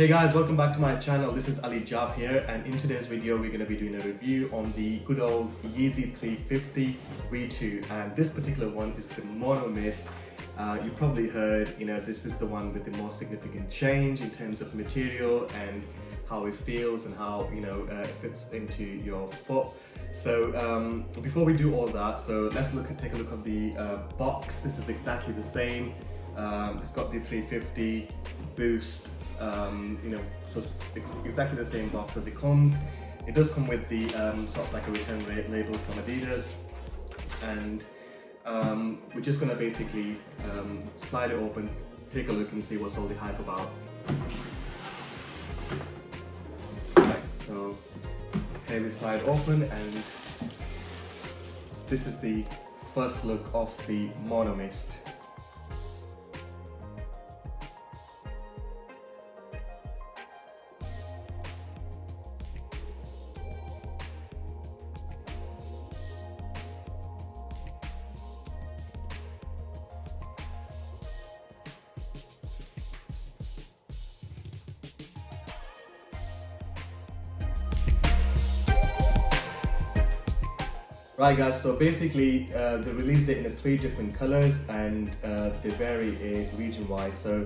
Hey guys, welcome back to my channel. This is Ali Jaf here, and in today's video we're going to be doing a review on the good old Yeezy 350 V2, and this particular one is the MonoMist. You probably heard, this is the one with the most significant change in terms of material and how it feels and how it fits into your foot. So before we do all that, so let's take a look at the box. This is exactly the same. It's got the 350 boost. So it's exactly the same box as it comes. It does come with the sort of like a return label from Adidas, and we're just gonna basically slide it open, take a look and see what's all the hype about. Right, so here we slide open, and this is the first look of the MonoMist. Right guys, so basically they released it in 3 different colors, and they vary region-wise. So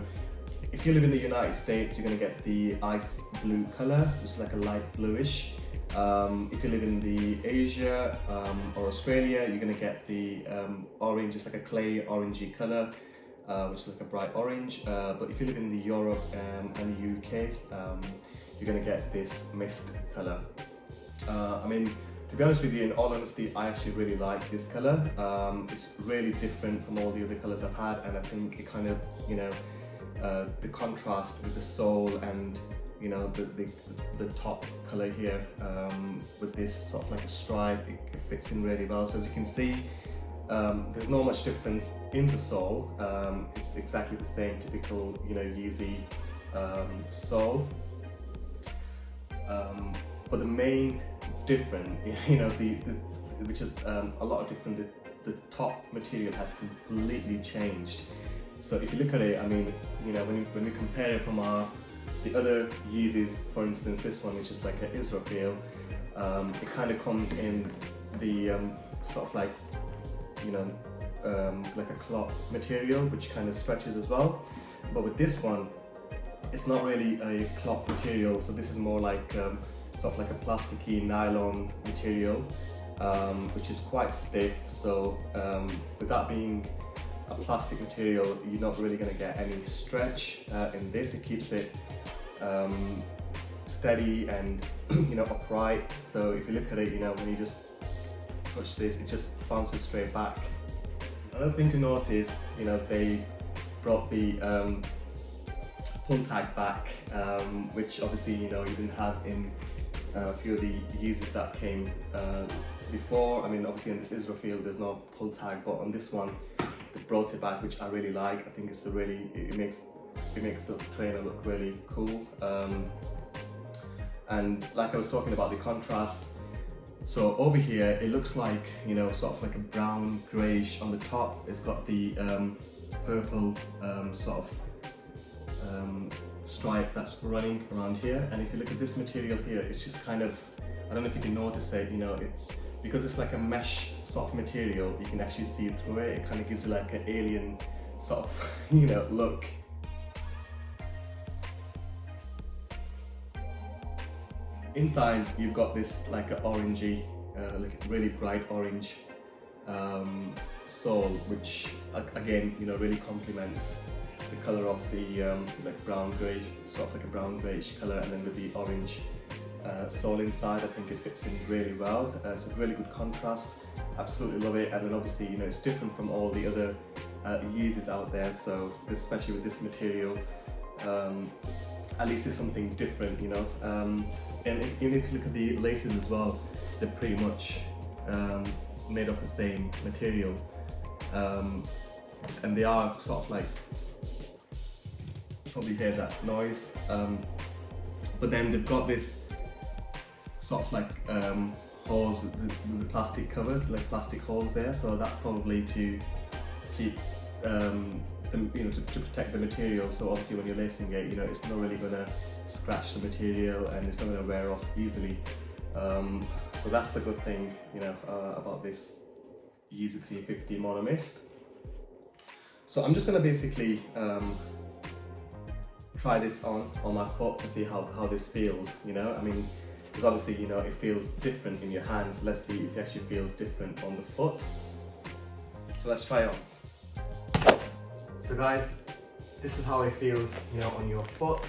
if you live in the United States, you're going to get the ice blue color, which is like a light bluish. If you live in the Asia or Australia, you're going to get the orange, just like a clay orangey color, which is like a bright orange. But if you live in the Europe and the UK, you're going to get this mist color. To be honest with you, in all honesty, I actually really like this color. It's really different from all the other colors I've had, and I think it kind of, the contrast with the sole and the top color here with this sort of like a stripe, it fits in really well. So as you can see, there's not much difference in the sole. It's exactly the same typical Yeezy sole, but the main different, which is a lot of different, the top material has completely changed. So if you look at it, when we compare it from the other Yeezys, for instance this one, which is like an Israel, it kind of comes in the sort of like like a cloth material, which kind of stretches as well. But with this one, it's not really a cloth material, so this is more like sort of like a plasticky nylon material, which is quite stiff. So with that being a plastic material, you're not really going to get any stretch in this. It keeps it steady and upright. So if you look at it, when you just touch this, it just bounces straight back. Another thing to note is, they brought the pull tag back, which obviously you didn't have in a few of the Yeezys that came before. Obviously in this Israel there's no pull tag, but on this one they brought it back, which I really like. I think it's it makes the trainer look really cool. And like I was talking about the contrast, so over here it looks like sort of like a brown greyish on the top. It's got the purple sort of stripe that's running around here, and if you look at this material here, it's just kind of, I don't know if you can notice it, it's because it's like a mesh sort of material, you can actually see through it. It kind of gives you like an alien sort of look. Inside you've got this like an orangey, like a really bright orange sole, which again really complements the color of the like brown grey, sort of like a brown greyish color, and then with the orange sole inside, I think it fits in really well. It's a really good contrast, absolutely love it. And then obviously it's different from all the other Yeezys out there, so especially with this material, at least it's something different, and even if you look at the laces as well, they're pretty much made of the same material, and they are sort of like, probably hear that noise, but then they've got this sort of like holes with the plastic covers, like plastic holes there, so that's probably to keep the the, to protect the material. So obviously when you're lacing it, it's not really gonna scratch the material and it's not gonna wear off easily. So that's the good thing, about this Yeezy 350 MonoMist. So I'm just gonna basically try this on my foot to see how this feels. I mean, because obviously it feels different in your hands. Let's see if it actually feels different on the foot. So let's try it on. So guys, this is how it feels, on your foot.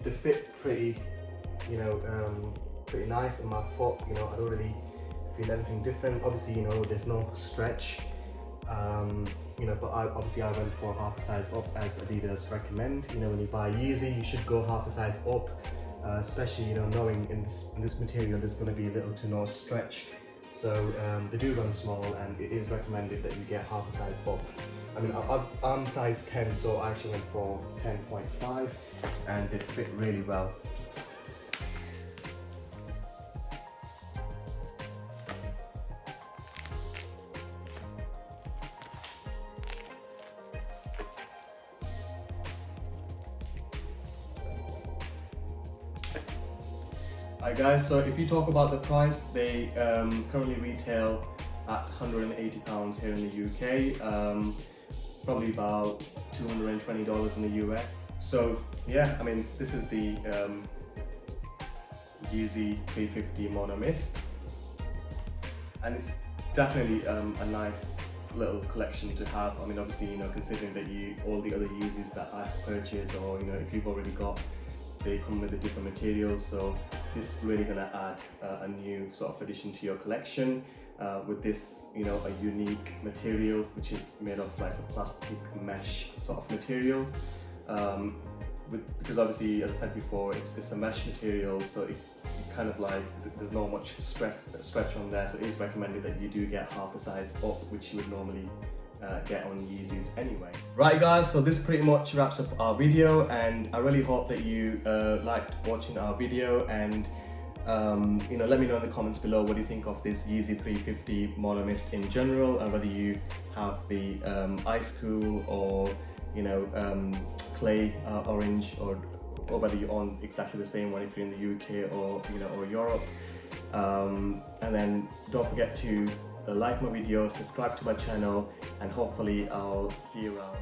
The fit pretty nice on my foot. I don't really feel anything different. Obviously, there's no stretch. But I went for half a size up as Adidas recommend. When you buy Yeezy, you should go half a size up, especially knowing in this material there's going to be little to no stretch. So they do run small, and it is recommended that you get half a size up. I mean, I'm size 10, so I actually went for 10.5, and they fit really well. Alright guys, so if you talk about the price, they currently retail at £180 here in the UK, probably about $220 in the US. So yeah, I mean, this is the Yeezy 350 MonoMist, and it's definitely a nice little collection to have. I mean, obviously, considering that all the other Yeezys that I've purchased, or if you've already got, they come with a different material, so this is really going to add a new sort of addition to your collection with this, a unique material which is made of like a plastic mesh sort of material. Because obviously, as I said before, it's a mesh material, so it kind of like there's not much stretch on there. So it is recommended that you do get half a size up, which you would normally get on Yeezys anyway. Right guys, so this pretty much wraps up our video, and I really hope that you liked watching our video, and let me know in the comments below what you think of this Yeezy 350 MonoMist in general, and whether you have the ice cool or clay orange, or whether you own exactly the same one if you're in the UK or or Europe. And then don't forget to like my video, subscribe to my channel, and hopefully I'll see you around.